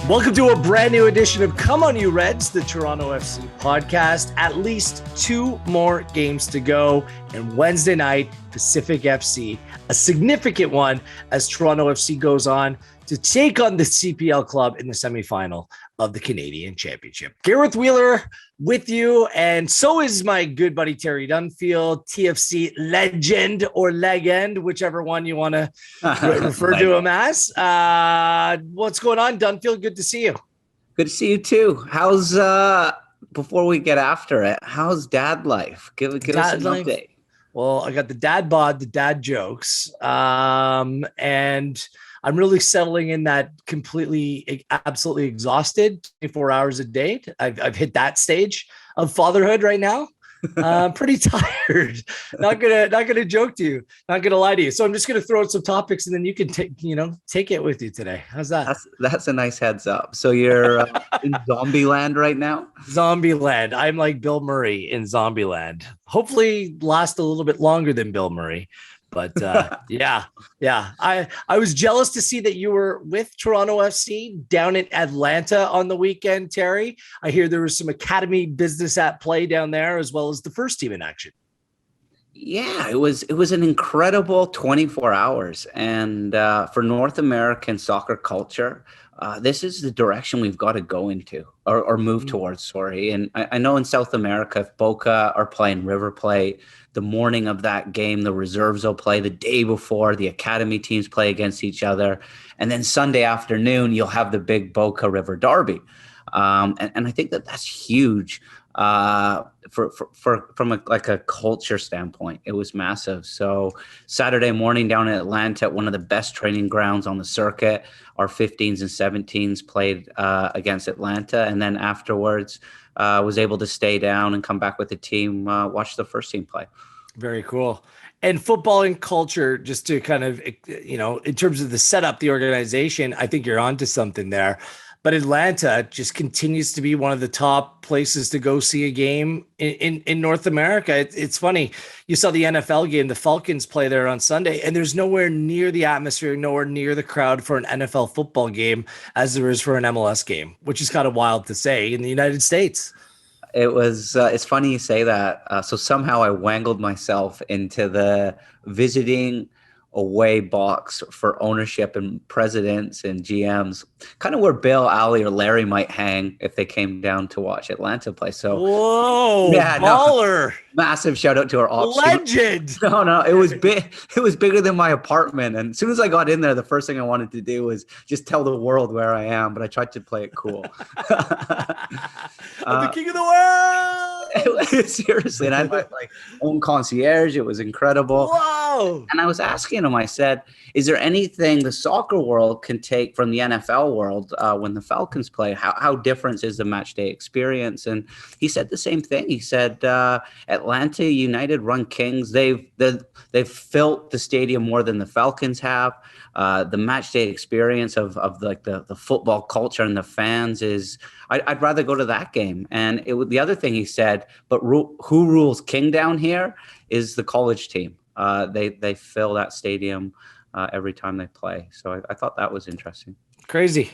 Welcome to a brand new edition of Come On You Reds, the Toronto FC podcast. At least two more games to go. And Wednesday night, Pacific FC, a significant one as Toronto FC goes on to take on the CPL club in the semifinal of the Canadian Championship. Gareth Wheeler with you, and so is my good buddy Terry Dunfield, TFC legend or legend, whichever one you want to refer to him as. What's going on, Dunfield? Good to see you. Good to see you too. How's before we get after it? How's dad life? Give us an update. Well, I got the dad bod, the dad jokes, and I'm really settling in that completely, absolutely exhausted 24 hours a day. I've hit that stage of fatherhood right now. Pretty tired. Not gonna joke to you. Not gonna lie to you. So I'm just gonna throw out some topics, and then you can take it with you today. How's that? That's a nice heads up. So you're in zombie land right now. Zombie land. I'm like Bill Murray in zombie land. Hopefully, last a little bit longer than Bill Murray. But yeah. I was jealous to see that you were with Toronto FC down in Atlanta on the weekend, Terry. I hear there was some academy business at play down there, as well as the first team in action. Yeah, it was an incredible 24 hours. And for North American soccer culture, this is the direction we've got to go into or move towards, sorry. And I know in South America, if Boca are playing River Plate, the morning of that game, the reserves will play the day before, the academy teams play against each other. And then Sunday afternoon, you'll have the big Boca River Derby. And I think that's huge from a culture standpoint. It was massive. So Saturday morning down in Atlanta at one of the best training grounds on the circuit, our 15s and 17s played against Atlanta. And then afterwards was able to stay down and come back with the team, watch the first team play. Very cool. And football and culture, just to kind of, in terms of the setup, the organization, I think you're onto something there. But Atlanta just continues to be one of the top places to go see a game in North America. It's funny. You saw the NFL game, the Falcons play there on Sunday, and there's nowhere near the atmosphere, nowhere near the crowd for an NFL football game as there is for an MLS game, which is kind of wild to say in the United States. It was, it's funny you say that. So somehow I wangled myself into the visiting away box for ownership and presidents and GMs, kind of where Bill, Ali, or Larry might hang if they came down to watch Atlanta play. So, whoa, yeah, baller! No, massive shout out to our ops legend. No, it was big. It was bigger than my apartment. And as soon as I got in there, the first thing I wanted to do was just tell the world where I am. But I tried to play it cool. I'm the king of the world. Seriously, and I had my own concierge. It was incredible. Whoa! And I was asking him, I said, is there anything the soccer world can take from the NFL world when the Falcons play? How different is the match day experience? And he said the same thing. He said, Atlanta United run Kings. They've filled the stadium more than the Falcons have. The match day experience of the football culture and the fans is, I'd rather go to that game. And the other thing he said, but who rules king down here is the college team. They fill that stadium every time they play. So I thought that was interesting. Crazy.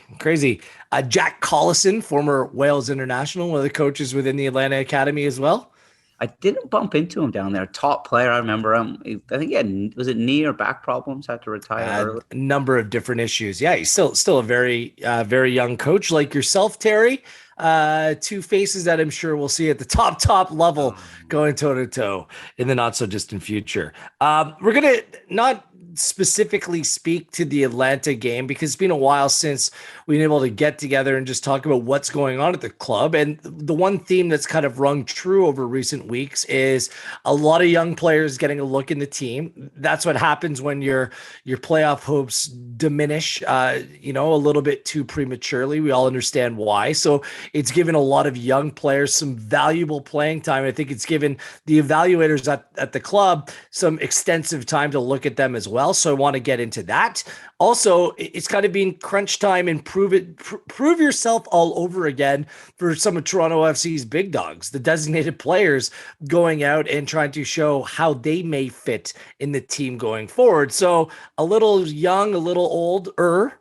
Jack Collison, former Wales international, one of the coaches within the Atlanta Academy as well. I didn't bump into him down there. Top player. I remember him. I think he had, was it knee or back problems? Had to retire early. A number of different issues. Yeah, he's still a very young coach like yourself, Terry. Two faces that I'm sure we'll see at the top level going toe to toe in the not so distant future. We're going to not specifically speak to the Atlanta game because it's been a while since we've been able to get together and just talk about what's going on at the club. And the one theme that's kind of rung true over recent weeks is a lot of young players getting a look in the team. That's what happens when your playoff hopes diminish, a little bit too prematurely. We all understand why. So it's given a lot of young players some valuable playing time. I think it's given the evaluators at the club some extensive time to look at them as well. So I want to get into that. Also, it's kind of been crunch time and prove yourself all over again for some of Toronto FC's big dogs, the designated players going out and trying to show how they may fit in the team going forward. So a little young, a little older,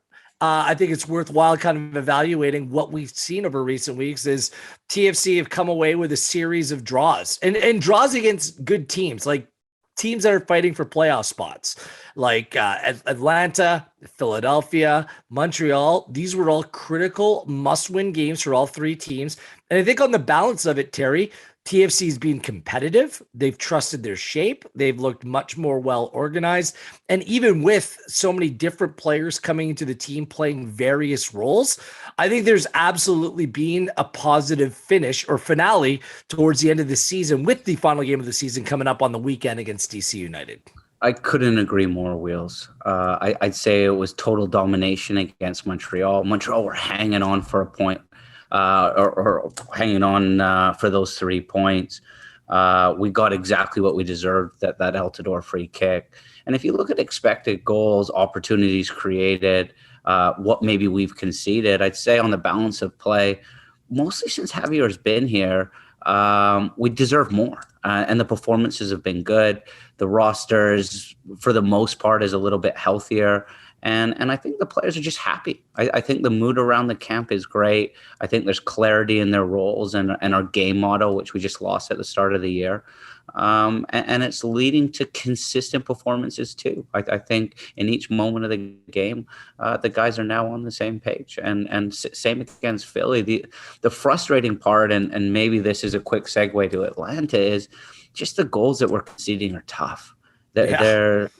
I think it's worthwhile kind of evaluating what we've seen over recent weeks is TFC have come away with a series of draws and draws against good teams, like teams that are fighting for playoff spots, like Atlanta, Philadelphia, Montreal. These were all critical must-win games for all three teams. And I think on the balance of it, Terry, TFC's been competitive. They've trusted their shape. They've looked much more well organized. And even with so many different players coming into the team playing various roles, I think there's absolutely been a positive finish or finale towards the end of the season, with the final game of the season coming up on the weekend against DC United. I couldn't agree more, Wheels. I'd say it was total domination against Montreal. Montreal were hanging on for a point. Or hanging on for those 3 points. We got exactly what we deserved, that Altidore free kick. And if you look at expected goals, opportunities created, what maybe we've conceded, I'd say on the balance of play, mostly since Javier's been here, we deserve more. And the performances have been good. The rosters, for the most part, is a little bit healthier. And I think the players are just happy. I think the mood around the camp is great. I think there's clarity in their roles and our game motto, which we just lost at the start of the year. And it's leading to consistent performances too. I think in each moment of the game, the guys are now on the same page. And same against Philly. The frustrating part, and maybe this is a quick segue to Atlanta, is just the goals that we're conceding are tough. They're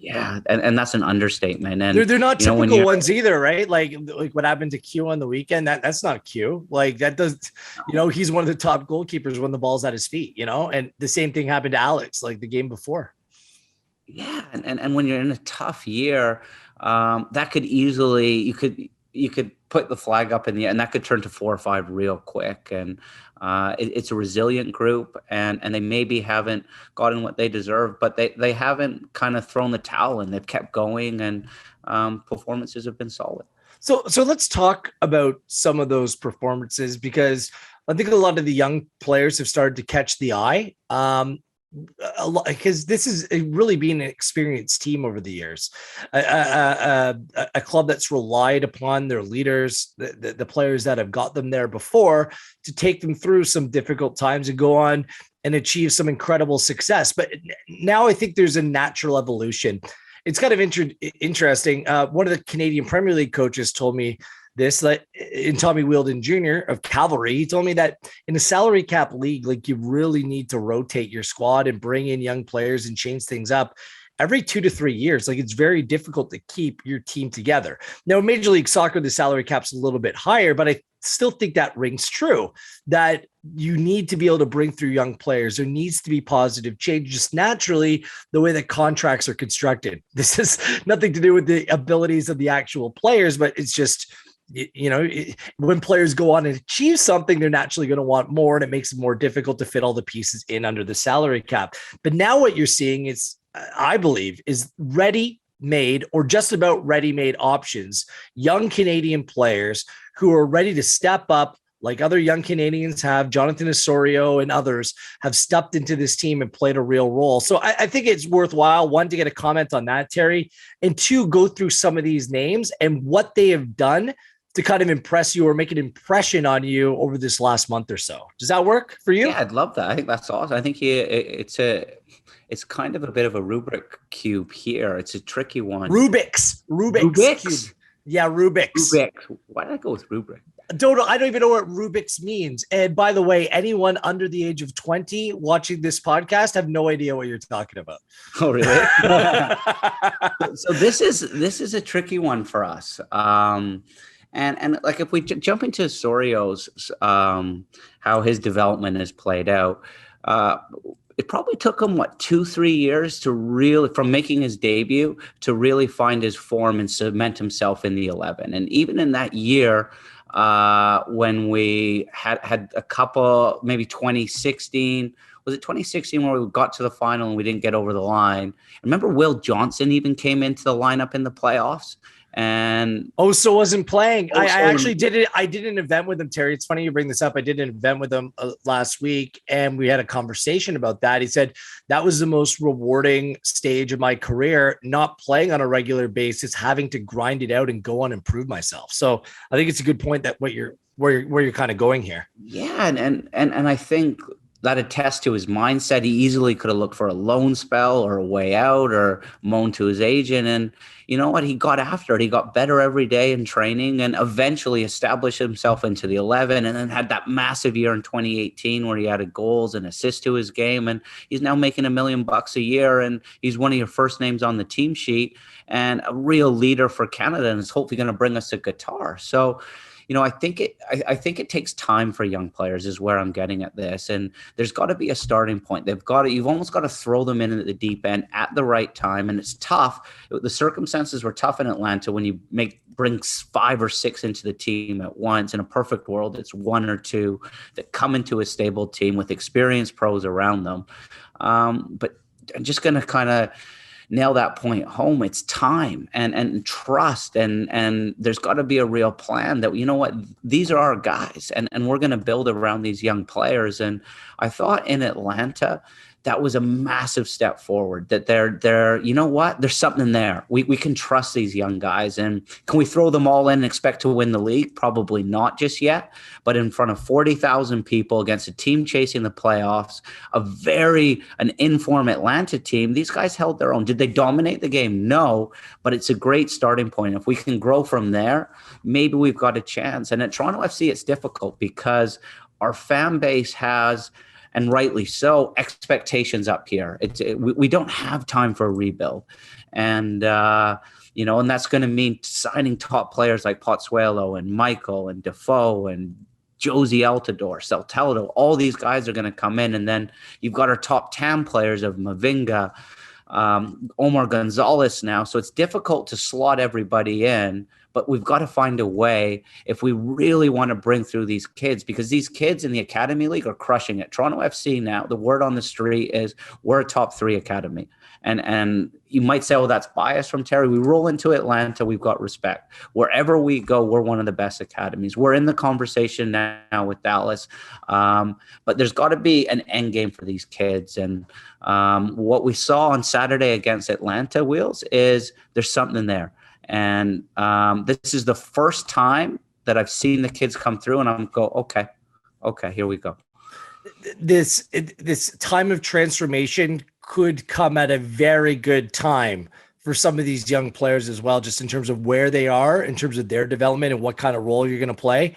and that's an understatement. And they're not typical ones either, right? Like what happened to Q on the weekend. That's not Q. Like that does, he's one of the top goalkeepers when the ball's at his feet, and the same thing happened to Alex, like the game before. Yeah, and when you're in a tough year, that could easily you could put the flag up in the air, and that could turn to 4 or 5 real quick. And it's a resilient group, and they maybe haven't gotten what they deserve, but they haven't kind of thrown the towel in. They've kept going, and performances have been solid. So let's talk about some of those performances, because I think a lot of the young players have started to catch the eye. Because this has really been an experienced team over the years, a club that's relied upon their leaders, the players that have got them there before, to take them through some difficult times and go on and achieve some incredible success. But now I think there's a natural evolution. It's kind of interesting. One of the Canadian Premier League coaches told me this, like in Tommy Wheeldon Jr. of Cavalry, he told me that in a salary cap league, like you really need to rotate your squad and bring in young players and change things up every 2 to 3 years. Like it's very difficult to keep your team together. Now, Major League Soccer, the salary cap's a little bit higher, but I still think that rings true, that you need to be able to bring through young players. There needs to be positive change just naturally the way that contracts are constructed. This has nothing to do with the abilities of the actual players, but it's just, when players go on and achieve something, they're naturally going to want more, and it makes it more difficult to fit all the pieces in under the salary cap. But now what you're seeing is, I believe, is ready-made or just about ready-made options, young Canadian players who are ready to step up, like other young Canadians have. Jonathan Osorio and others have stepped into this team and played a real role. So I think it's worthwhile, one, to get a comment on that, Terry, and two, go through some of these names and what they have done to kind of impress you or make an impression on you over this last month or so. Does that work for you? Yeah, I'd love that. I think that's awesome. I think it's kind of a bit of a Rubik cube here. It's a tricky one. Rubik's cube. Yeah, Rubik's. Why did I go with Rubik? I don't even know what Rubik's means. And by the way, anyone under the age of 20 watching this podcast have no idea what you're talking about. Oh, really? So this is a tricky one for us. And like if we jump into Osorio's, how his development has played out, it probably took him 2-3 years to really, from making his debut, to really find his form and cement himself in the 11. And even in that year, when we had a couple, maybe 2016, was it 2016 where we got to the final and we didn't get over the line? I remember Will Johnson even came into the lineup in the playoffs. And Oh, so wasn't playing. I also, actually did it. I did an event with him, Terry. It's funny you bring this up. I did an event with him last week, and we had a conversation about that. He said that was the most rewarding stage of my career, not playing on a regular basis, having to grind it out and go on and prove myself. So I think it's a good point that where you're kind of going here. yeah, and I think that attests to his mindset. He easily could have looked for a loan spell or a way out or moaned to his agent. And you know what? He got after it. He got better every day in training and eventually established himself into the 11, and then had that massive year in 2018 where he added goals and assists to his game. And he's now making $1 million a year. And he's one of your first names on the team sheet and a real leader for Canada. And is hopefully going to bring us a guitar. So, I think it takes time for young players is where I'm getting at this. And there's got to be a starting point. You've almost got to throw them in at the deep end at the right time. And it's tough. The circumstances were tough in Atlanta when you bring 5 or 6 into the team at once. In a perfect world, it's 1 or 2 that come into a stable team with experienced pros around them. But I'm just going to kind of nail that point home. It's time and trust, and there's got to be a real plan that, you know what, these are our guys, and we're going to build around these young players. And I thought in Atlanta that was a massive step forward, that they're you know what, there's something there. We can trust these young guys. And can we throw them all in and expect to win the league? Probably not just yet, but in front of 40,000 people against a team chasing the playoffs, an informed Atlanta team, these guys held their own. Did they dominate the game? No, but it's a great starting point. If we can grow from there, maybe we've got a chance. And at Toronto FC, it's difficult because our fan base has, and rightly so, expectations up here. We don't have time for a rebuild. And, and that's going to mean signing top players like Pozuelo and Michael and Defoe and Josie Altidore, Celteldo. All these guys are going to come in. And then you've got our top 10 players of Mavinga, Omar Gonzalez now. So it's difficult to slot everybody in, but we've got to find a way if we really want to bring through these kids, because these kids in the Academy League are crushing it. Toronto FC now, the word on the street is we're a top 3 academy. And you might say, oh, that's bias from Terry. We roll into Atlanta. We've got respect. Wherever we go, we're one of the best academies. We're in the conversation now with Dallas. But there's got to be an end game for these kids. And what we saw on Saturday against Atlanta, Wheels, is there's something there. And this is the first time that I've seen the kids come through and I'm okay, here we go. This time of transformation could come at a very good time for some of these young players as well, just in terms of where they are, in terms of their development and what kind of role you're going to play.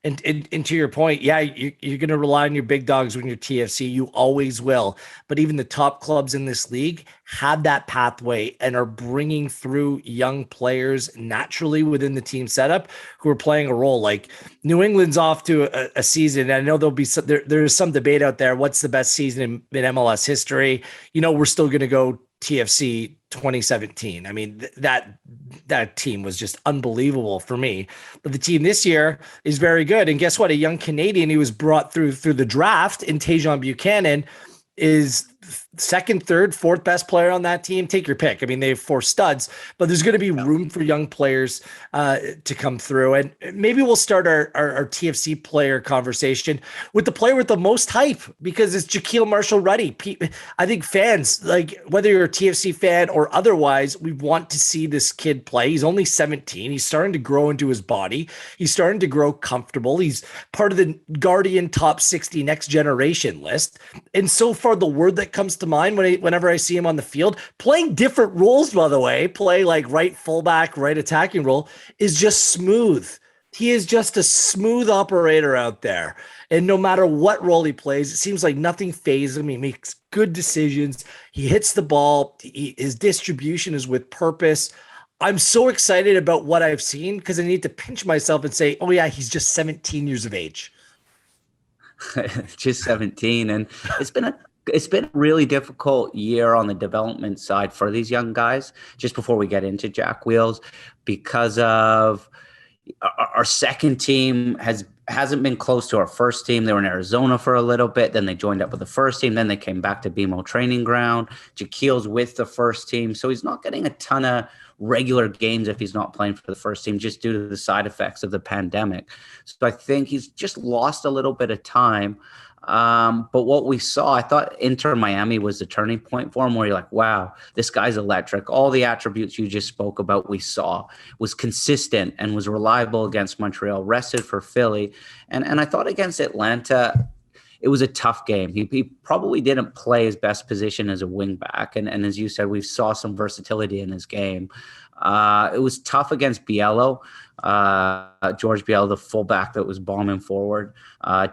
And to your point, yeah, you're going to rely on your big dogs when you're TFC. You always will. But even the top clubs in this league have that pathway and are bringing through young players naturally within the team setup who are playing a role. Like New England's off to a season. I know there'll be there's some debate out there. What's the best season in MLS history? We're still going to go TFC 2017. I mean, that team was just unbelievable for me. But the team this year is very good. And guess what? A young Canadian who was brought through the draft in Tajon Buchanan is second, third, fourth best player on that team. Take your pick. I mean, they have 4 studs, but there's going to be room for young players to come through. And maybe we'll start our TFC player conversation with the player with the most hype, because it's Jaquil Marshall-Rutty. I think fans, like whether you're a TFC fan or otherwise, we want to see this kid play. He's only 17. He's starting to grow into his body. He's starting to grow comfortable. He's part of the Guardian Top 60 Next Generation list. And so far, the word that comes to mind whenever I see him on the field, playing different roles, by the way, play like right fullback, right attacking role, is just smooth. He is just a smooth operator out there. And no matter what role he plays, it seems like nothing phases him. He makes good decisions. He hits the ball. His distribution is with purpose. I'm so excited about what I've seen because I need to pinch myself and say, oh yeah, he's just 17 years of age. Just 17. And it's been a really difficult year on the development side for these young guys, just before we get into Jack Wheels, because of our second team hasn't been close to our first team. They were in Arizona for a little bit. Then they joined up with the first team. Then they came back to BMO training ground. Jaquil's with the first team. So he's not getting a ton of regular games if he's not playing for the first team, just due to the side effects of the pandemic. So I think he's just lost a little bit of time. But what we saw, I thought Inter Miami was the turning point for him, where you're like, wow, this guy's electric. All the attributes you just spoke about, we saw, was consistent and was reliable against Montreal, rested for Philly. And I thought against Atlanta, it was a tough game. He probably didn't play his best position as a wing back. And as you said, we saw some versatility in his game. It was tough against Biello. George Biel, the fullback that was bombing forward.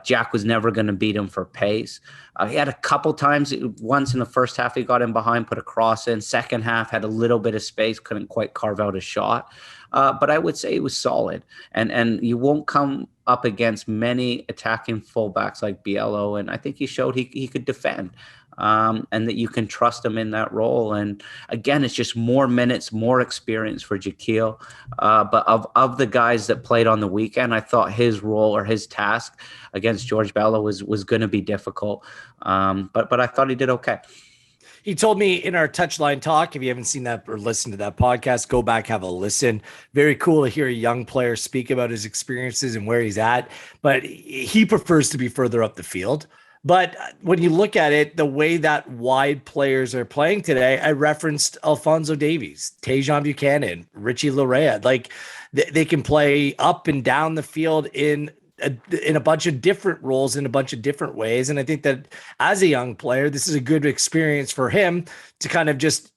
Jack was never going to beat him for pace. He had a couple times, once in the first half, he got in behind, put a cross in. Second half, had a little bit of space, couldn't quite carve out a shot. But I would say he was solid. And you won't come up against many attacking fullbacks like Biello. And I think he showed he could defend. And that you can trust him in that role. And again, it's just more minutes, more experience for Jaquil. But of the guys that played on the weekend, I thought his role or his task against George Bello was going to be difficult. But I thought he did okay. He told me in our touchline talk, if you haven't seen that or listened to that podcast, go back, have a listen. Very cool to hear a young player speak about his experiences and where he's at. But he prefers to be further up the field. But when you look at it, the way that wide players are playing today, I referenced Alphonso Davies, Tejan Buchanan, Richie Larea. Like they can play up and down the field in a bunch of different roles in a bunch of different ways. And I think that as a young player, this is a good experience for him to kind of just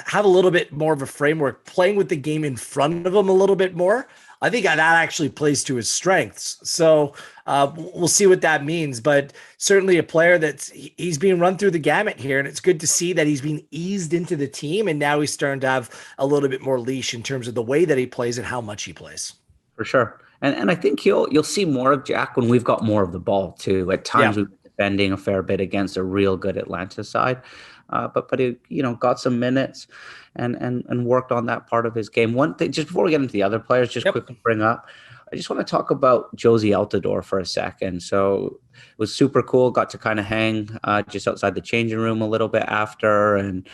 have a little bit more of a framework, playing with the game in front of him a little bit more. I think that actually plays to his strengths. So we'll see what that means, but certainly a player he's being run through the gamut here. And it's good to see that he's being eased into the team. And now he's starting to have a little bit more leash in terms of the way that he plays and how much he plays. For sure. And I think you'll see more of Jack when we've got more of the ball too. At times we've been defending a fair bit against a real good Atlanta side. But he, got some minutes and worked on that part of his game. One thing, just before we get into the other players, just quickly bring up, I just want to talk about Josie Altidore for a second. So it was super cool. Got to kind of hang just outside the changing room a little bit after, and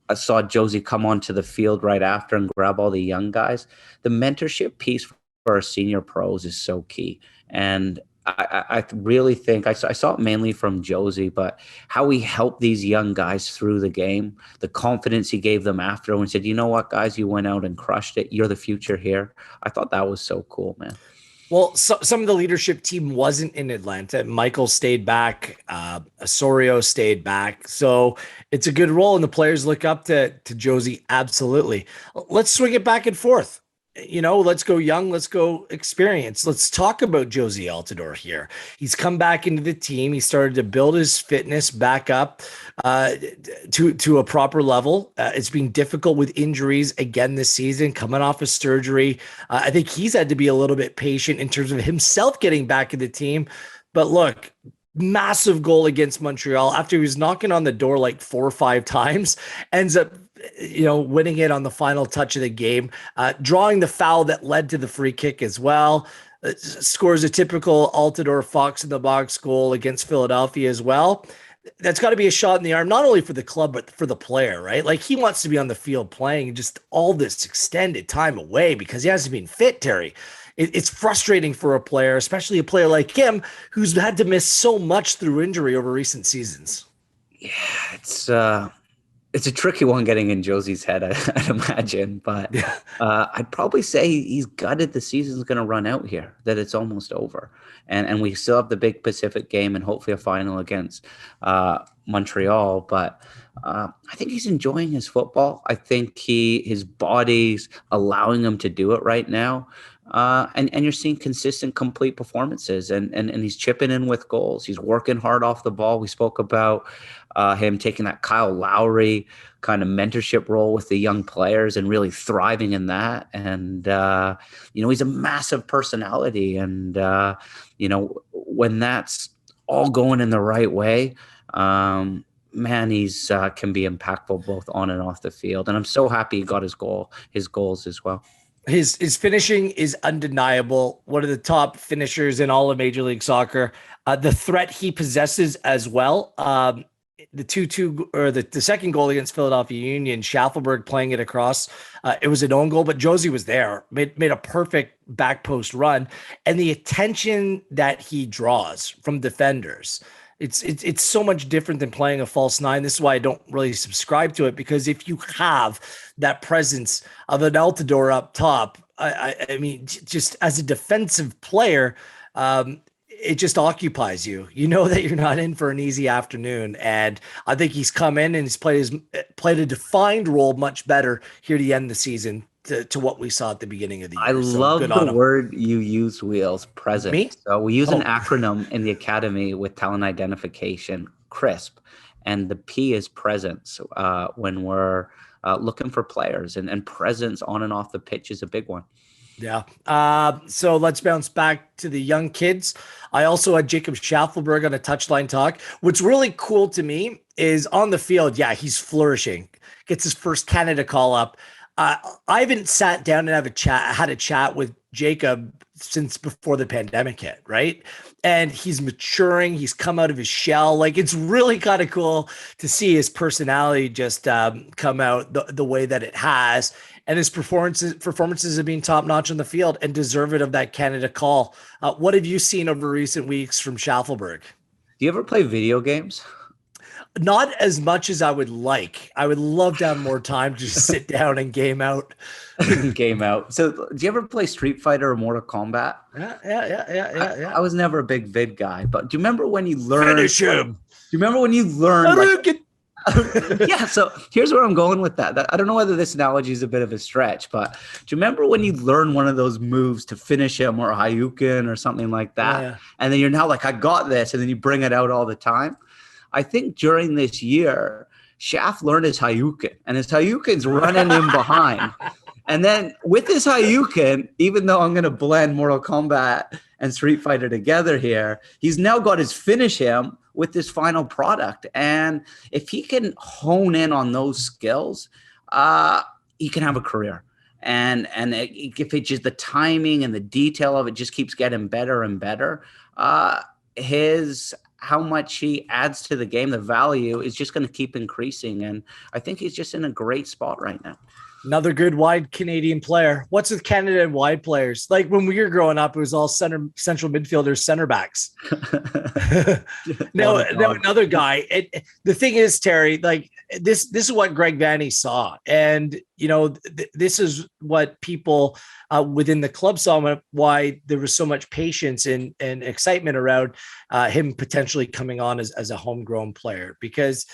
I saw Josie come onto the field right after and grab all the young guys. The mentorship piece for our senior pros is so key. And I really think I saw it mainly from Josie, but how he helped these young guys through the game, the confidence he gave them after, and said, you know what, guys, you went out and crushed it. You're the future here. I thought that was so cool, man. Well, some of the leadership team wasn't in Atlanta. Michael stayed back. Osorio stayed back. So it's a good role, and the players look up to Josie. Absolutely. Let's swing it back and forth. Let's go young, let's go experience. Let's talk about Josie Altidore here. He's come back into the team. He started to build his fitness back up to a proper level. It's been difficult with injuries again this season, coming off of surgery. I think he's had to be a little bit patient in terms of himself getting back in the team. But look, massive goal against Montreal after he was knocking on the door like 4 or 5 times, ends up winning it on the final touch of the game, drawing the foul that led to the free kick as well. Scores a typical Altidore Fox in the box goal against Philadelphia as well. That's got to be a shot in the arm, not only for the club, but for the player, right? Like he wants to be on the field playing just all this extended time away because he hasn't been fit, Terry. It's frustrating for a player, especially a player like him, who's had to miss so much through injury over recent seasons. Yeah, it's a tricky one getting in Josie's head, I'd imagine. But I'd probably say he's gutted the season's going to run out here, that it's almost over. And we still have the big Pacific game and hopefully a final against Montreal. But I think he's enjoying his football. I think his body's allowing him to do it right now. And you're seeing consistent, complete performances, and he's chipping in with goals. He's working hard off the ball. We spoke about him taking that Kyle Lowry kind of mentorship role with the young players and really thriving in that. And, he's a massive personality. And, when that's all going in the right way, man, he's can be impactful both on and off the field. And I'm so happy he got his goals as well. His finishing is undeniable. One of the top finishers in all of Major League Soccer. The threat he possesses as well. The 2-2 or the second goal against Philadelphia Union, Schaffelberg playing it across. It was an own goal, but Josie was there, made a perfect back post run, and the attention that he draws from defenders. It's so much different than playing a false nine. This is why I don't really subscribe to it, because if you have that presence of an Altidore up top, I mean, just as a defensive player, it just occupies you. You know that you're not in for an easy afternoon, and I think he's come in and he's played a defined role much better here to end the season to what we saw at the beginning of the year. I love the word you use, Wheels, presence. Me? So we use an acronym in the academy with talent identification, CRISP, and the P is presence when we're looking for players, and presence on and off the pitch is a big one. Yeah. So let's bounce back to the young kids. I also had Jacob Schaffelberg on a touchline talk. What's really cool to me is on the field, yeah, he's flourishing. Gets his first Canada call up. I haven't sat down and had a chat with Jacob since before the pandemic hit, right? And he's maturing. He's come out of his shell. Like, it's really kind of cool to see his personality just come out the way that it has. And his performances have been top notch on the field and deserve it of that Canada call. What have you seen over recent weeks from Schaffelberg? Do you ever play video games? Not as much as I would like. I would love to have more time to just sit down and game out. Game out. So do you ever play Street Fighter or Mortal Kombat? Yeah. I was never a big vid guy, but do you remember when you learned? Finish him. Do you remember when you learned? Yeah, so here's where I'm going with that. I don't know whether this analogy is a bit of a stretch, but do you remember when you learn one of those moves to finish him, or Hayukin or something like that? Yeah. And then you're now like, I got this, and then you bring it out all the time. I think during this year, Schaff learned his Hayukin, and his Hayukin's running him behind. And then with his Hayukin, even though I'm going to blend Mortal Kombat and Street Fighter together here, he's now got his finish him with this final product. And if he can hone in on those skills, he can have a career. And if it just, the timing and the detail of it just keeps getting better and better, how much he adds to the game, the value is just going to keep increasing. And I think he's just in a great spot right now. Another good wide Canadian player. What's with Canada and wide players? Like when we were growing up, it was all central midfielders, center backs. No, another guy. The thing is, Terry, like this is what Greg Vanney saw. And, you know, this is what people within the club saw, why there was so much patience and excitement around him potentially coming on as a homegrown player, because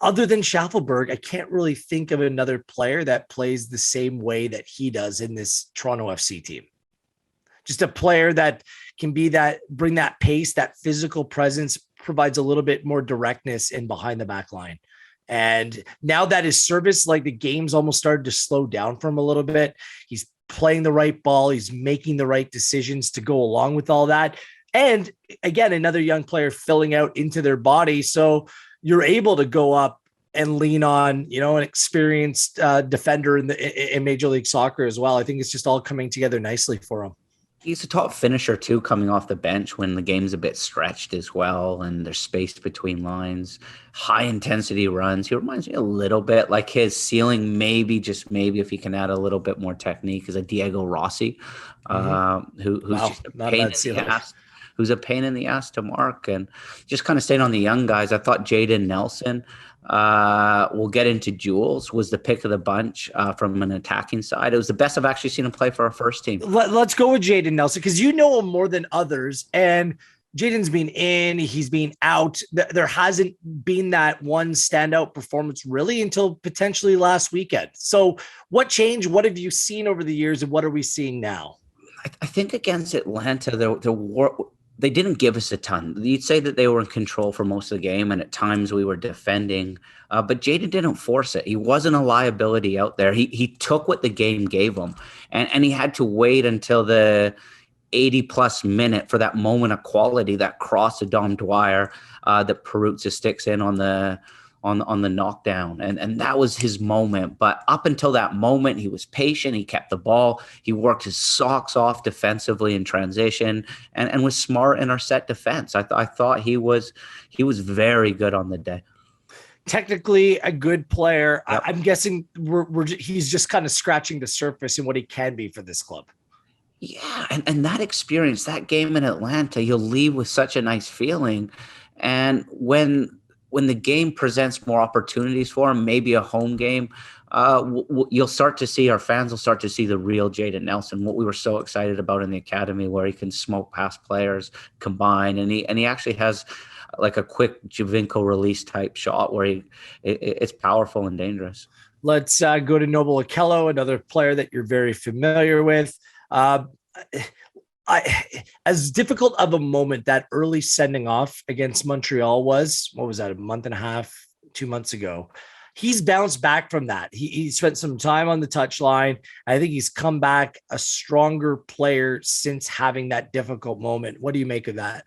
other than Schaffelberg, I can't really think of another player that plays the same way that he does in this Toronto FC team. Just a player that can bring that pace, that physical presence, provides a little bit more directness in behind the back line. And now that his service, like the game's almost started to slow down for him a little bit. He's playing the right ball. He's making the right decisions to go along with all that. And again, another young player filling out into their body. So you're able to go up and lean on, you know, an experienced defender in Major League Soccer as well. I think it's just all coming together nicely for him. He's a top finisher too, coming off the bench when the game's a bit stretched as well, and there's space between lines, high intensity runs. He reminds me a little bit like his ceiling, maybe, just maybe, if he can add a little bit more technique, is a Diego Rossi, who's just a pain in the ass. Who's a pain in the ass to mark. And just kind of staying on the young guys, I thought Jaden Nelson, we'll get into Jules, was the pick of the bunch from an attacking side. It was the best I've actually seen him play for our first team. Let's go with Jaden Nelson, because you know him more than others. And Jaden's been in, he's been out. There hasn't been that one standout performance really until potentially last weekend. So what changed? What have you seen over the years, and what are we seeing now? I think against Atlanta, they didn't give us a ton. You'd say that they were in control for most of the game, and at times we were defending. But Jaden didn't force it. He wasn't a liability out there. He took what the game gave him, and he had to wait until the 80-plus minute for that moment of quality, that cross to Dom Dwyer that Peruzza sticks in on the on the knockdown, and that was his moment. But up until that moment, he was patient. He kept the ball. He worked his socks off defensively in transition, and was smart in our set defense. I thought he was very good on the day. Technically a good player. Yep. I'm guessing he's just kind of scratching the surface in what he can be for this club. Yeah, and that experience, that game in Atlanta, you'll leave with such a nice feeling. And when the game presents more opportunities for him, maybe a home game, you'll start to see, our fans will start to see the real Jaden Nelson, what we were so excited about in the academy, where he can smoke past players, combine, and he actually has like a quick Javinko release type shot where it's powerful and dangerous. Let's go to Noble Okello, another player that you're very familiar with. Uh, as difficult of a moment that early sending off against Montreal was, what was that, a month and a half, 2 months ago? He's bounced back from that. He spent some time on the touchline. I think he's come back a stronger player since having that difficult moment. What do you make of that?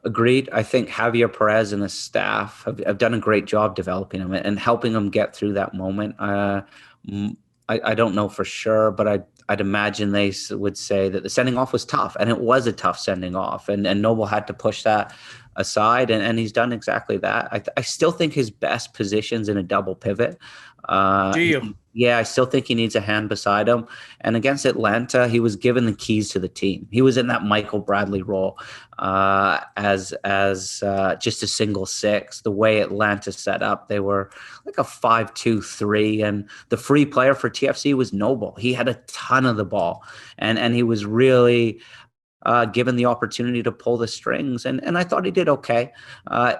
Agreed. I think Javier Perez and the staff have done a great job developing him and helping him get through that moment. I don't know for sure, but I'd imagine they would say that the sending off was tough, and it was a tough sending off, and Noble had to push that aside, and he's done exactly that. I still think his best position's in a double pivot. Do you? Yeah, I still think he needs a hand beside him. And against Atlanta, he was given the keys to the team. He was in that Michael Bradley role as just a single six. The way Atlanta set up, they were like a 5-2-3, and the free player for TFC was Noble. He had a ton of the ball, and he was really given the opportunity to pull the strings, and I thought he did okay.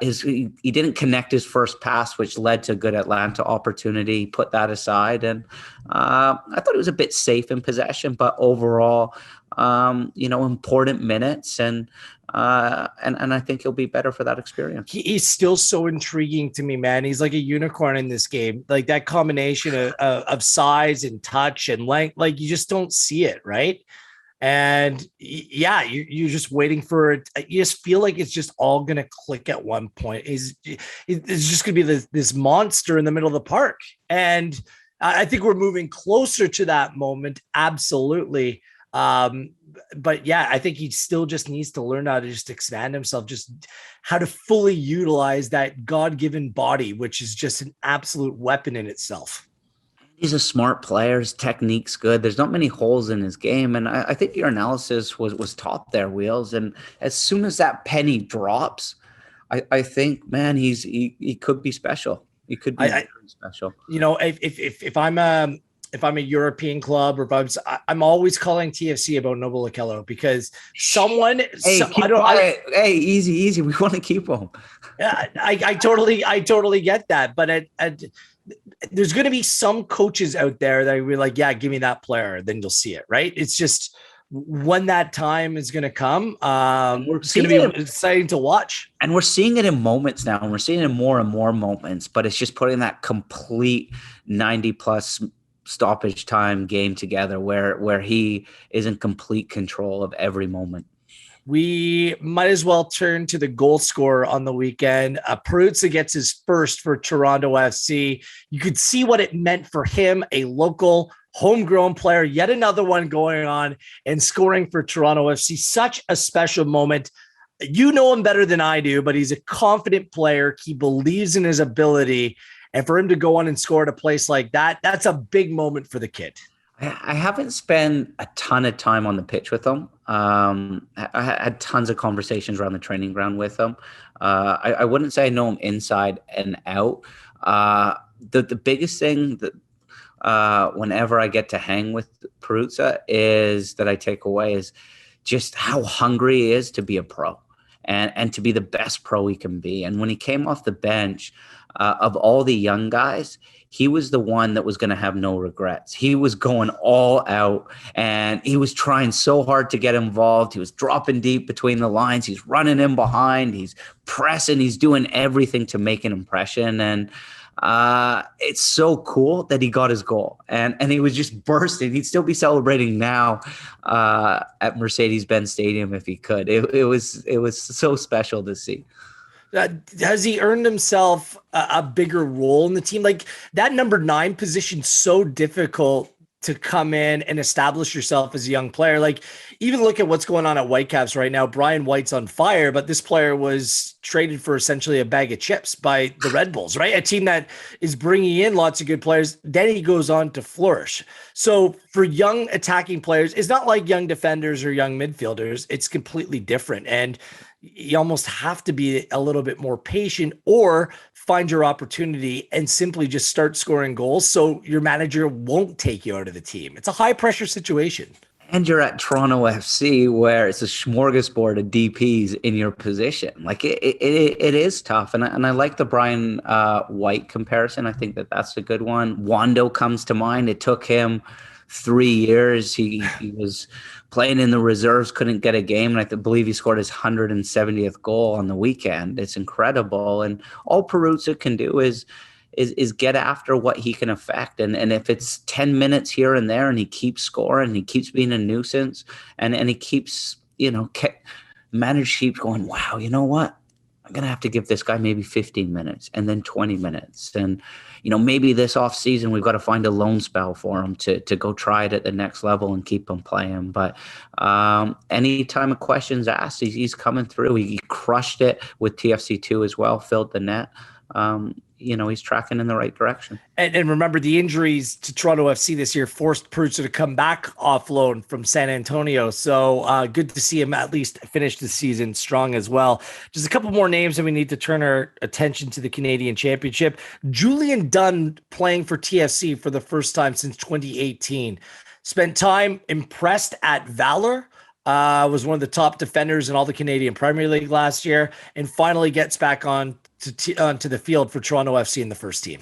He didn't connect his first pass, which led to a good Atlanta opportunity. He put that aside, and I thought it was a bit safe in possession, but overall, important minutes, and I think he'll be better for that experience. He's still so intriguing to me, man. He's like a unicorn in this game. Like that combination of size and touch and length, like you just don't see it, right? And yeah, you're just waiting for it. You just feel like it's just all going to click at one point. It's just going to be this monster in the middle of the park. And I think we're moving closer to that moment. Absolutely. But yeah, I think he still just needs to learn how to just expand himself, just how to fully utilize that God-given body, which is just an absolute weapon in itself. He's a smart player. His technique's good. There's not many holes in his game, and I think your analysis was top there, Wheels. And as soon as that penny drops, I think, man, he could be special. He could be very special. You know, if I'm a European club, or if I'm always calling TFC about Noble Okello, because someone, hey, easy. We want to keep him. I totally get that, but there's going to be some coaches out there that will be like, yeah, give me that player, then you'll see it, right? It's just when that time is going to come. It's going to be exciting to watch. And we're seeing it in moments now, and we're seeing it in more and more moments, but it's just putting that complete 90+ stoppage time game together where he is in complete control of every moment. We might as well turn to the goal scorer on the weekend. Peruzza gets his first for Toronto FC. You could see what it meant for him, a local homegrown player, yet another one going on and scoring for Toronto FC. Such a special moment. You know him better than I do, but he's a confident player. He believes in his ability. And for him to go on and score at a place like that, that's a big moment for the kid. I haven't spent a ton of time on the pitch with him. I had tons of conversations around the training ground with him. I wouldn't say I know him inside and out. The biggest thing that whenever I get to hang with Peruzza is that I take away is just how hungry he is to be a pro and to be the best pro he can be. And when he came off the bench, of all the young guys, he was the one that was going to have no regrets. He was going all out, and he was trying so hard to get involved. He was dropping deep between the lines. He's running in behind. He's pressing. He's doing everything to make an impression. And it's so cool that he got his goal, and he was just bursting. He'd still be celebrating now at Mercedes-Benz Stadium if he could. It was so special to see. Has he earned himself a bigger role in the team? Like that number 9 position, so difficult to come in and establish yourself as a young player. Like even look at what's going on at Whitecaps right now. Brian White's on fire, but this player was traded for essentially a bag of chips by the Red Bulls, right? A team that is bringing in lots of good players. Then he goes on to flourish. So for young attacking players, it's not like young defenders or young midfielders. It's completely different. And you almost have to be a little bit more patient or find your opportunity and simply just start scoring goals so your manager won't take you out of the team. It's a high pressure situation. And you're at Toronto FC, where it's a smorgasbord of DPs in your position. Like it is tough. And I like the Brian White comparison. I think that's a good one. Wando comes to mind. It took him 3 years. He was playing in the reserves, couldn't get a game. And I believe he scored his 170th goal on the weekend. It's incredible. And all Peruzza can do is get after what he can affect. And if it's 10 minutes here and there and he keeps scoring, he keeps being a nuisance and he keeps, manager keeps going, wow, you know what? I'm going to have to give this guy maybe 15 minutes and then 20 minutes. And, maybe this off season, we've got to find a loan spell for him to go try it at the next level and keep him playing. But anytime a question's asked, he's coming through. He crushed it with TFC2 as well, filled the net. He's tracking in the right direction. And remember, the injuries to Toronto FC this year forced Peruzza to come back off loan from San Antonio. So good to see him at least finish the season strong as well. Just a couple more names, and we need to turn our attention to the Canadian Championship. Julian Dunn playing for TFC for the first time since 2018. Spent time impressed at Valor. Was one of the top defenders in all the Canadian Premier League last year, and finally gets back onto the field for Toronto FC in the first team.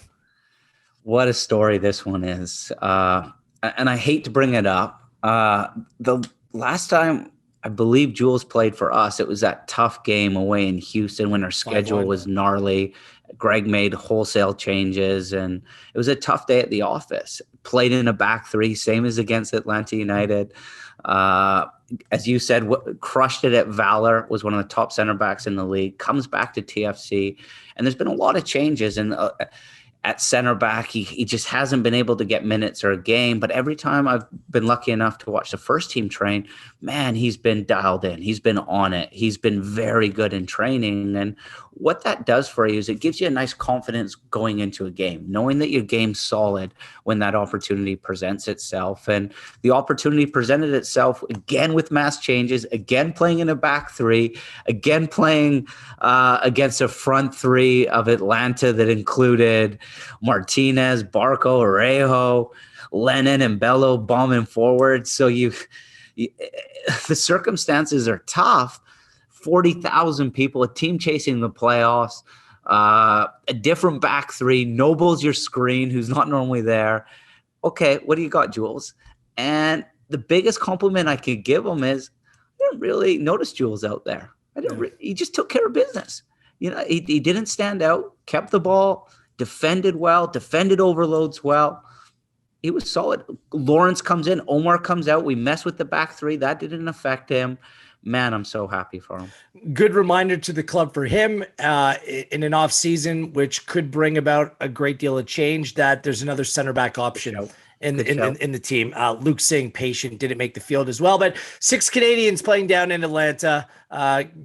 What a story this one is. And I hate to bring it up. The last time I believe Jules played for us, it was that tough game away in Houston when our schedule was gnarly. Greg made wholesale changes, and it was a tough day at the office. Played in a back three, same as against Atlanta United. As you said, crushed it at Valor, was one of the top center backs in the league, comes back to TFC, and there's been a lot of changes. And at center back, he just hasn't been able to get minutes or a game. But every time I've been lucky enough to watch the first team train, man, he's been dialed in. He's been on it. He's been very good in training. And what that does for you is it gives you a nice confidence going into a game, knowing that your game's solid when that opportunity presents itself. And the opportunity presented itself again with mass changes, again playing in a back three, again playing against a front three of Atlanta that included Martinez, Barco, Orejo, Lennon, and Bello bombing forward. So the circumstances are tough. 40,000 people, a team chasing the playoffs, a different back three. Noble's your screen, who's not normally there. Okay, what do you got, Jules? And the biggest compliment I could give him is I didn't really notice Jules out there. He just took care of business. He didn't stand out, kept the ball, defended well, defended overloads well. He was solid. Lawrence comes in, Omar comes out. We mess with the back three. That didn't affect him. Man, I'm so happy for him. Good reminder to the club for him in an off season, which could bring about a great deal of change, that there's another center back option in the team. Luke Singh, patient, didn't make the field as well, but 6 Canadians playing down in Atlanta.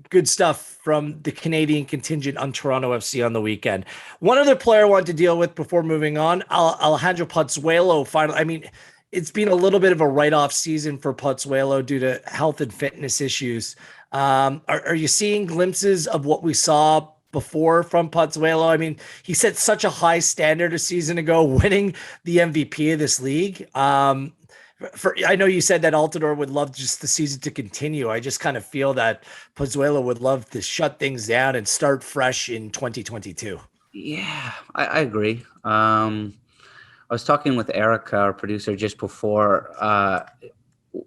Good stuff from the Canadian contingent on Toronto FC on the weekend. One other player I wanted to deal with before moving on, Alejandro Pozuelo. Finally, it's been a little bit of a write-off season for Pozuelo due to health and fitness issues. Are you seeing glimpses of what we saw before from Pozuelo? He set such a high standard a season ago, winning the MVP of this league. I know you said that Altidore would love just the season to continue. I just kind of feel that Pozuelo would love to shut things down and start fresh in 2022. Yeah, I agree. I was talking with Erica, our producer, just before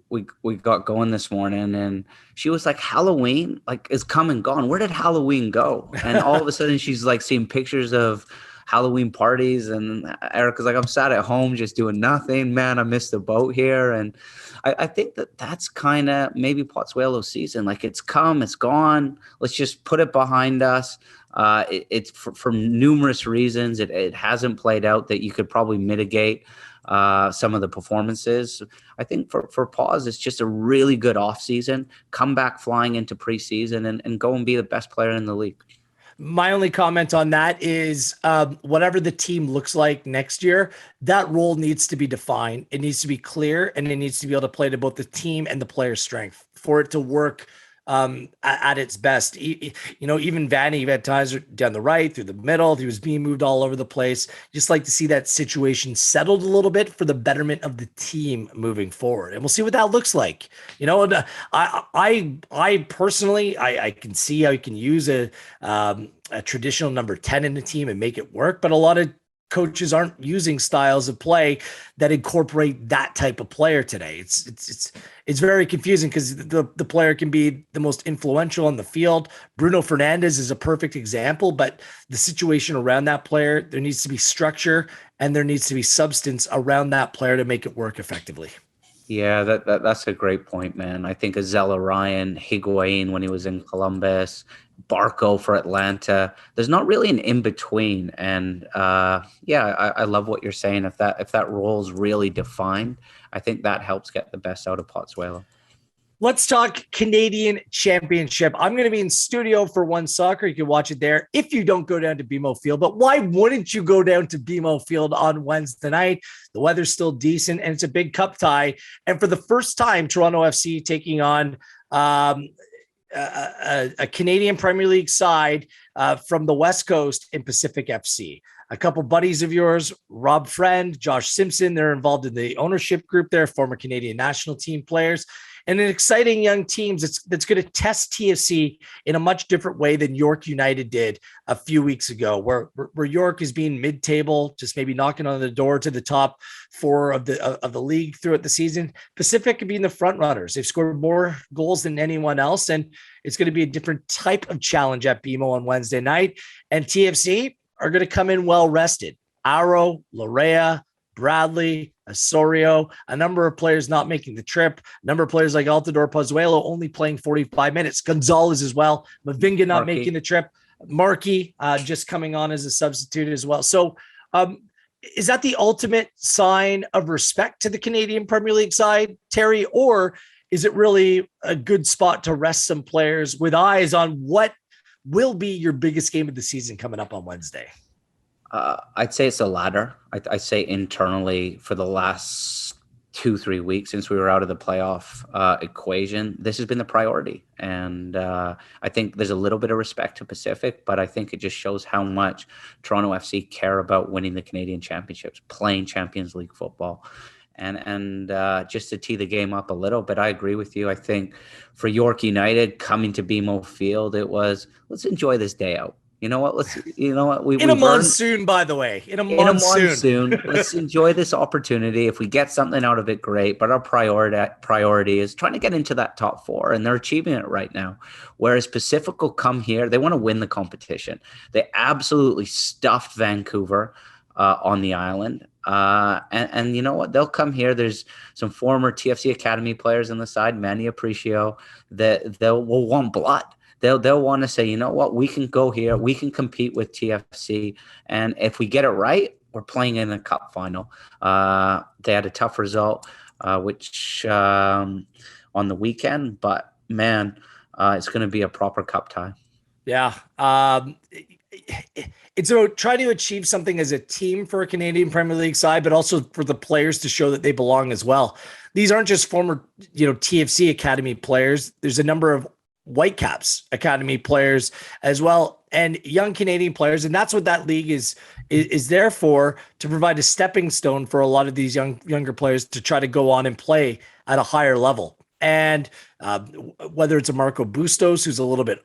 we got going this morning, and she was like, Halloween is come and gone. Where did Halloween go? And all of a sudden she's like seeing pictures of Halloween parties, and Erica's like, I'm sat at home just doing nothing. Man, I missed the boat here. And I think that's kind of maybe Pozuelo's season. Like, it's come, it's gone. Let's just put it behind us. It's for numerous reasons. It hasn't played out that you could probably mitigate some of the performances. I think for Pause, it's just a really good offseason. Come back flying into preseason and go and be the best player in the league. My only comment on that is whatever the team looks like next year, that role needs to be defined. It needs to be clear, and it needs to be able to play to both the team and the player's strength for it to work at its best. Even Vanny had times down the right, through the middle. He was being moved all over the place. Just like to see that situation settled a little bit for the betterment of the team moving forward. And we'll see what that looks like. And I personally, I can see how you can use a traditional number 10 in the team and make it work, but a lot of coaches aren't using styles of play that incorporate that type of player today. It's very confusing because the player can be the most influential on the field. Bruno Fernandes is a perfect example, but the situation around that player, there needs to be structure and there needs to be substance around that player to make it work effectively. Yeah, that's a great point, man. I think Azella Ryan, Higuain when he was in Columbus, Barco for Atlanta. There's not really an in between, and I love what you're saying. If that role is really defined, I think that helps get the best out of Pozuelo. Let's talk Canadian Championship. I'm going to be in studio for One Soccer. You can watch it there if you don't go down to BMO Field. But why wouldn't you go down to BMO Field on Wednesday night? The weather's still decent, and it's a big cup tie. And for the first time, Toronto FC taking on a Canadian Premier League side from the West Coast in Pacific FC. A couple buddies of yours, Rob Friend, Josh Simpson, they're involved in the ownership group there, former Canadian national team players. And an exciting young team that's going to test TFC in a much different way than York United did a few weeks ago, where York is being mid-table, just maybe knocking on the door to the top four of the league throughout the season. Pacific being the front runners. They've scored more goals than anyone else, and it's going to be a different type of challenge at BMO on Wednesday night. And TFC are going to come in well rested. Aro, Larea, Bradley, Osorio, a number of players not making the trip, a number of players like Altidore, Pozuelo only playing 45 minutes, Gonzalez as well, Mavinga not making the trip, Markey just coming on as a substitute as well. So is that the ultimate sign of respect to the Canadian Premier League side, Terry, or is it really a good spot to rest some players with eyes on what will be your biggest game of the season coming up on Wednesday? I'd say it's the latter. I'd say internally for the last 2-3 weeks since we were out of the playoff equation, this has been the priority. And I think there's a little bit of respect to Pacific, but I think it just shows how much Toronto FC care about winning the Canadian Championships, playing Champions League football. And just to tee the game up a little bit, I agree with you. I think for York United coming to BMO Field, it was, let's enjoy this day out. You know what? In a monsoon, by the way. In a monsoon. Let's enjoy this opportunity. If we get something out of it, great. But our priority is trying to get into that top four, and they're achieving it right now. Whereas Pacific will come here, they want to win the competition. They absolutely stuffed Vancouver on the island. And you know what? They'll come here. There's some former TFC Academy players on the side, Manny Aparicio, that will want blood. They'll want to say, you know what, we can go here, we can compete with TFC, and if we get it right, we're playing in a cup final. They had a tough result, which on the weekend, but man, it's going to be a proper cup tie. Yeah. It's about trying to achieve something as a team for a Canadian Premier League side, but also for the players to show that they belong as well. These aren't just former, TFC Academy players. There's a number of Whitecaps Academy players as well, and young Canadian players. And that's what that league is there for, to provide a stepping stone for a lot of these younger players to try to go on and play at a higher level. And whether it's a Marco Bustos, who's a little bit,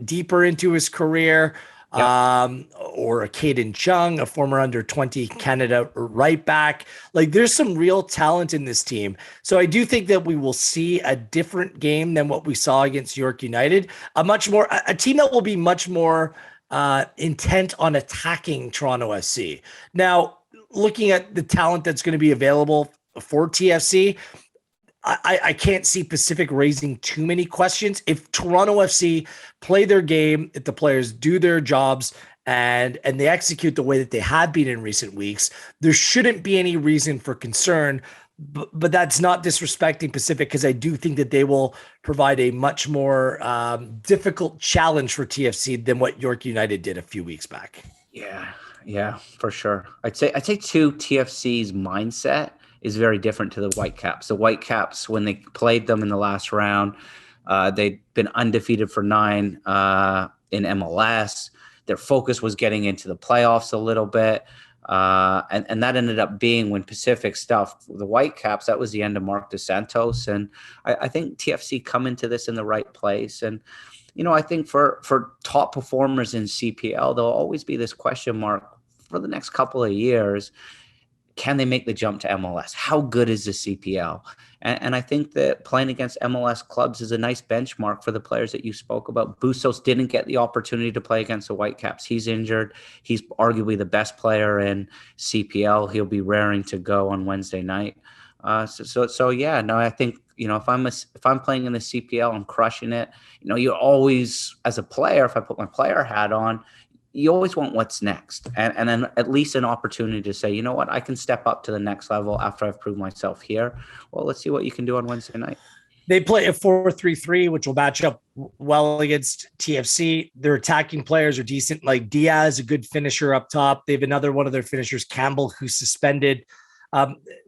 deeper into his career, or a Caden Chung, a former under-20 Canada right back. Like, there's some real talent in this team. So I do think that we will see a different game than what we saw against York United. A team that will be much more intent on attacking Toronto FC. Now, looking at the talent that's going to be available for TFC, I can't see Pacific raising too many questions. If Toronto FC play their game, if the players do their jobs and they execute the way that they have been in recent weeks, there shouldn't be any reason for concern. But that's not disrespecting Pacific, because I do think that they will provide a much more difficult challenge for TFC than what York United did a few weeks back. Yeah, for sure. I'd say too, TFC's mindset is very different to the Whitecaps. The Whitecaps, when they played them in the last round, they'd been undefeated for 9 in MLS. Their focus was getting into the playoffs a little bit. And that ended up being, when Pacific stuffed the Whitecaps, that was the end of Mark DeSantos. And I think TFC come into this in the right place. And, I think for top performers in CPL, there'll always be this question mark for the next couple of years. Can they make the jump to MLS? How good is the CPL? And I think that playing against MLS clubs is a nice benchmark for the players that you spoke about. Bustos didn't get the opportunity to play against the Whitecaps. He's injured. He's arguably the best player in CPL. He'll be raring to go on Wednesday night. So yeah, no, I think, if I'm playing in the CPL, I'm crushing it. You always, as a player, if I put my player hat on, you always want what's next, and then at least an opportunity to say, you know what, I can step up to the next level after I've proved myself here. Well, let's see what you can do on Wednesday night. They play a 4-3-3, which will match up well against TFC. Their attacking players are decent. Like Diaz, a good finisher up top. They have another one of their finishers, Campbell, who's suspended.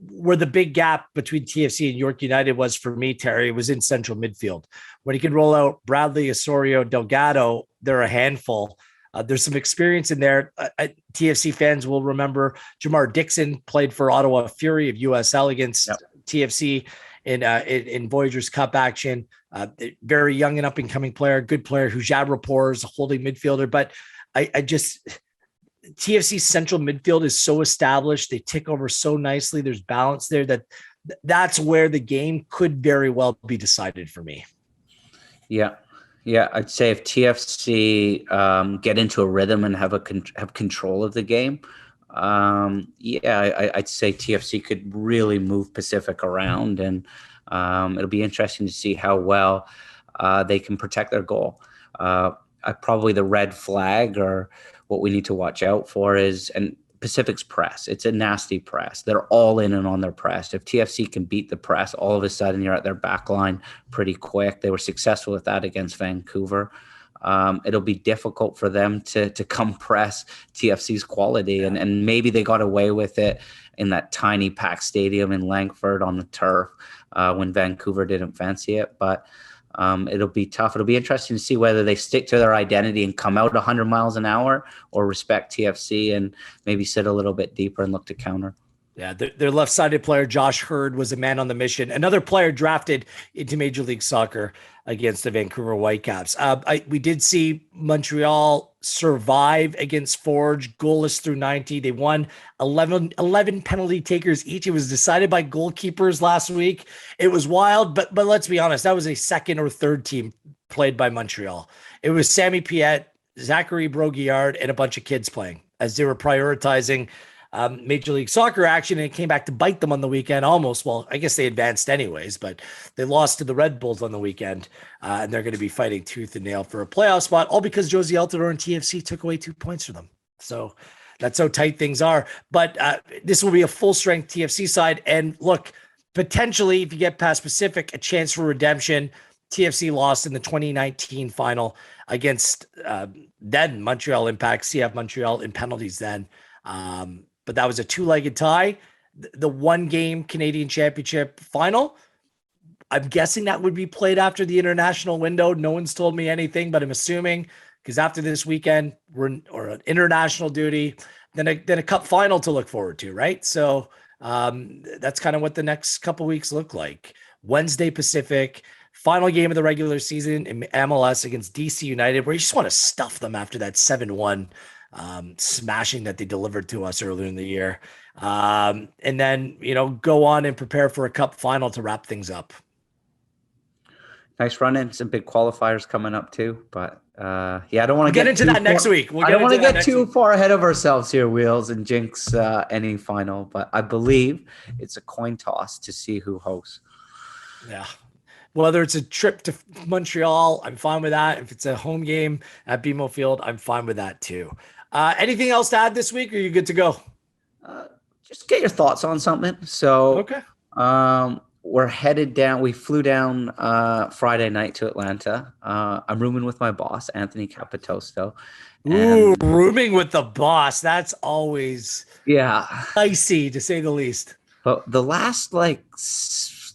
Where the big gap between TFC and York United was for me, Terry, was in central midfield. When he can roll out Bradley, Osorio, Delgado, they're a handful. There's some experience in there. TFC fans will remember Jamar Dixon played for Ottawa Fury of USL against TFC in Voyageurs Cup action. Very young and up-and-coming player, good player. Hujab Rapport is a holding midfielder. But TFC's central midfield is so established. They tick over so nicely. There's balance there that's where the game could very well be decided for me. Yeah, I'd say if TFC get into a rhythm and have control of the game, I'd say TFC could really move Pacific around, and it'll be interesting to see how well they can protect their goal. Probably the red flag, or what we need to watch out for, is Pacific's press. It's a nasty press. They're all in and on their press. If TFC can beat the press, all of a sudden you're at their back line pretty quick. They were successful with that against Vancouver. It'll be difficult for them to compress TFC's quality. Yeah. And maybe they got away with it in that tiny packed stadium in Langford on the turf when Vancouver didn't fancy it. But it'll be tough. It'll be interesting to see whether they stick to their identity and come out 100 miles an hour, or respect TFC and maybe sit a little bit deeper and look to counter. Yeah, their left-sided player, Josh Hurd, was a man on the mission. Another player drafted into Major League Soccer against the Vancouver Whitecaps. We did see Montreal survive against Forge, goalless through 90. They won 11 penalty takers each. It was decided by goalkeepers last week. It was wild, but let's be honest, that was a second or third team played by Montreal. It was Sammy Piette, Zachary Broguillard, and a bunch of kids playing as they were prioritizing Major League Soccer action, and it came back to bite them on the weekend almost. Well, I guess they advanced anyways, but they lost to the Red Bulls on the weekend, and they're going to be fighting tooth and nail for a playoff spot, all because Josie Altidore and TFC took away 2 points from them. So that's how tight things are. But this will be a full-strength TFC side, and look, potentially, if you get past Pacific, a chance for redemption. TFC lost in the 2019 final against then Montreal Impact, CF Montreal, in penalties then. But that was a 2-legged tie. The 1-game Canadian Championship final, I'm guessing that would be played after the international window. No one's told me anything, but I'm assuming, because after this weekend, we're an international duty, then a cup final to look forward to, right? So that's kind of what the next couple weeks look like. Wednesday Pacific, final game of the regular season in MLS against DC United, where you just want to stuff them after that 7-1 smashing that they delivered to us earlier in the year. And then, go on and prepare for a cup final to wrap things up. Nice run in. Some big qualifiers coming up too. But I don't want to get into that next week. I don't want to get too far ahead of ourselves here, Wheels, and jinx any final. But I believe it's a coin toss to see who hosts. Yeah. Whether it's a trip to Montreal, I'm fine with that. If it's a home game at BMO Field, I'm fine with that too. Anything else to add this week? Or are you good to go? Uh, just get your thoughts on something. So, Okay. we're headed down. We flew down Friday night to Atlanta. I'm rooming with my boss, Anthony Capitosto, Ooh, and rooming with the boss. That's always yeah. dicey to say the least. But the last like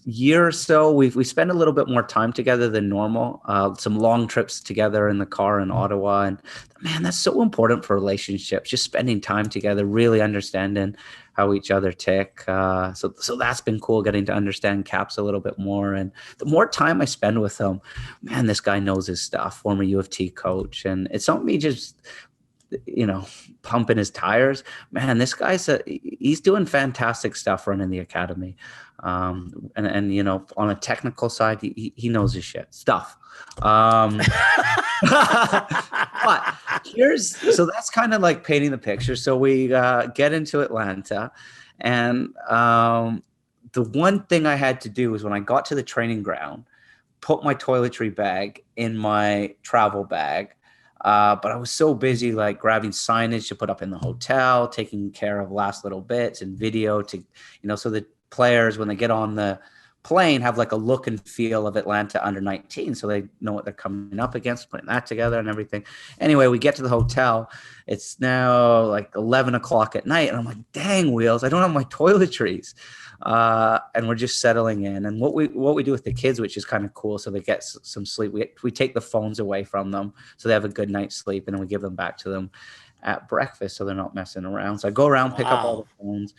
year or so, we spent a little bit more time together than normal. Some long trips together in the car in Ottawa, and man, that's so important for relationships. Just spending time together, really understanding how each other tick. So that's been cool, getting to understand Caps a little bit more. And the more time I spend with him, man, this guy knows his stuff. Former U of T coach, and it's something he just pumping his tires. Man, this guy's he's doing fantastic stuff running the academy. And on a technical side, he knows his shit stuff. But so that's kind of like painting the picture. So we get into Atlanta, and the one thing I had to do was when I got to the training ground, put my toiletry bag in my travel bag. But I was so busy like grabbing signage to put up in the hotel, taking care of last little bits and video to, so the players, when they get on the plane, have like a look and feel of Atlanta under 19. So they know what they're coming up against, putting that together and everything. Anyway, we get to the hotel. It's now like 11 o'clock at night. And I'm like, dang, Wheels, I don't have my toiletries. And we're just settling in. And what we do with the kids, which is kind of cool, so they get some sleep. We take the phones away from them so they have a good night's sleep, and then we give them back to them at breakfast so they're not messing around. So I go around, pick up all the phones.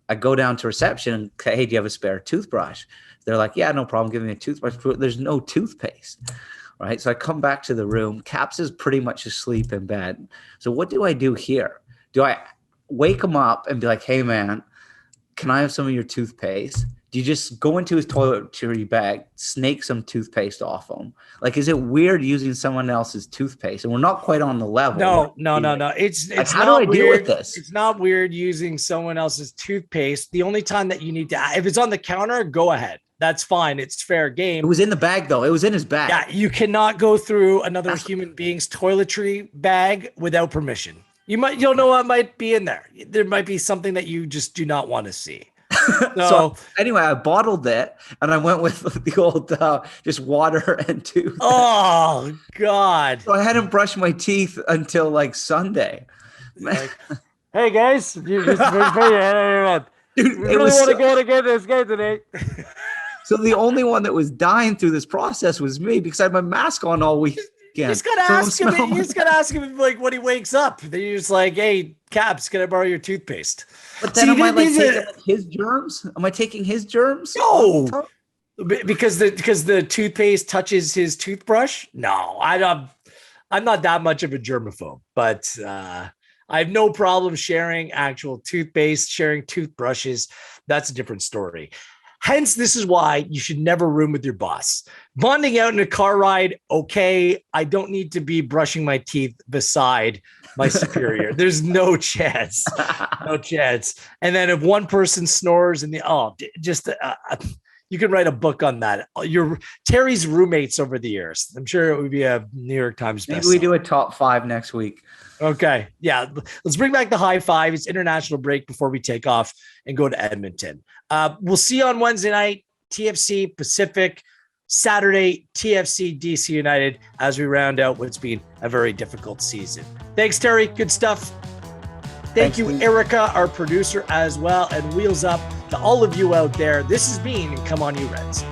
I go down to reception and say, hey, do you have a spare toothbrush? They're like, yeah, no problem. Give me a toothbrush. There's no toothpaste. Right. So I come back to the room. Caps is pretty much asleep in bed. So what do I do here? Do I wake him up and be like, hey, man, can I have some of your toothpaste? Do you just go into his toiletry bag, snake some toothpaste off him? Like, is it weird using someone else's toothpaste? And we're not quite on the level. No. It's like, how not do I weird. Deal with this? It's not weird using someone else's toothpaste. The only time that you need to, if it's on the counter, go ahead. That's fine. It's fair game. It was in the bag, though. It was in his bag. Yeah, you cannot go through another human being's toiletry bag without permission. You'll know what might be in there. There might be something that you just do not want to see. So anyway, I bottled it and I went with the old just water and tooth. Oh God! So I hadn't brushed my teeth until like Sunday. Like, hey guys, you just Dude, really want to go to get this game today. So the only one that was dying through this process was me because I had my mask on all week. You just gotta ask him. You just gotta ask him like when he wakes up. Then you're just like, "Hey, Caps, can I borrow your toothpaste?" But then am I like taking his germs? Am I taking his germs? No, because the toothpaste touches his toothbrush. No, I'm not that much of a germaphobe, but I have no problem sharing actual toothpaste, sharing toothbrushes. That's a different story. Hence, this is why you should never room with your boss. Bonding out in a car ride, okay. I don't need to be brushing my teeth beside my superior. There's no chance. No chance. And then if one person snores and you can write a book on that. Terry's roommates over the years. I'm sure it would be a New York Times bestseller. Maybe we do a top 5 next week. Okay. Yeah. Let's bring back the high five. It's international break before we take off and go to Edmonton. We'll see you on Wednesday night, TFC Pacific, Saturday, TFC DC United, as we round out what's been a very difficult season. Thanks, Terry. Good stuff. Thank you, Erica, our producer as well, and wheels up to all of you out there. This has been Come On You Reds.